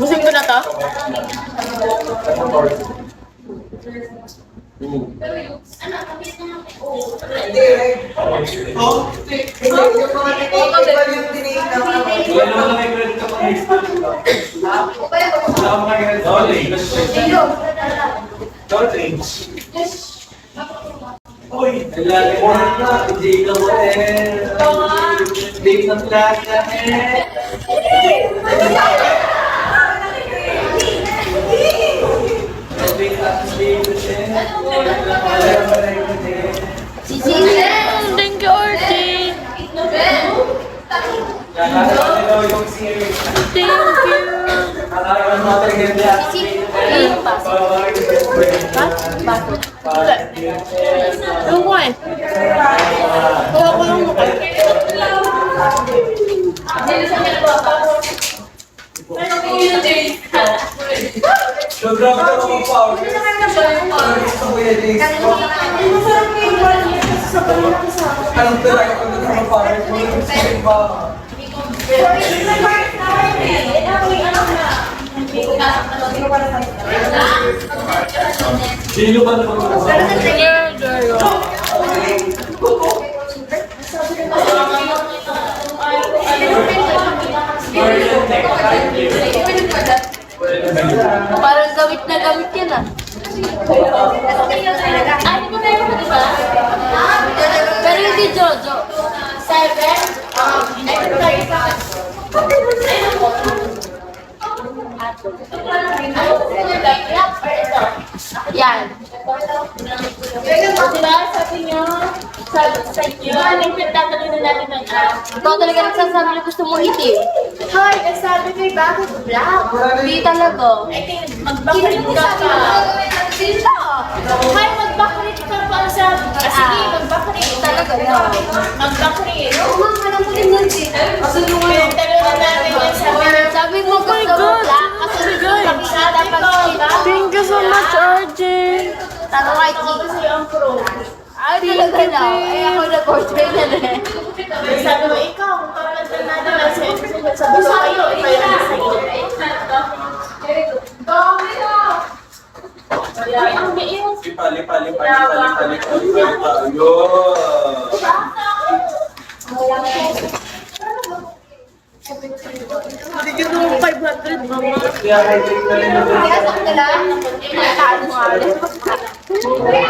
Busing ko na to? Uy, lagi mo na, hindi ka mo hindi ka plaka Thank you, Archie. Yung ko eh. Kuha ko yung mukha. Sobrang ka mo power. Anong talaga kung nagkakaroon power mo? Sino ba naman mo? Parang gamit na gamit yan ah. Ay, di ba meron ka diba? Pero hindi Jojo. 7? Yan. Diba? Sabi nyo, sabi sa inyo, anong pinagtatanong na natin ng ikaw talaga nagsasabi na gusto mo itim. Hoy, sabi ko bakit black? Hindi talaga. I think mag-backlit ka pa. Sino? Hoy, mag-backlit ka pa sa... Sige, mag-backlit. Talaga na. Mag-backlit. Mama, alam mo din nun si... Pinagtanong na natin yan sabi mo gusto mo black. Kasi dapat diba? Thank you so much, RJ. Tama kay Kiki. Ay, talaga na. Ay, ako nag-order na rin. Sabi mo, ikaw, kung kapag natin lang sabi ko kayo, iba yung sa'yo. Dami na! Ang biis. Lipa. Bigyan mo 500, mama. Kaya hydrate na rin ako. Kaya sakto lang. Taas mo nga.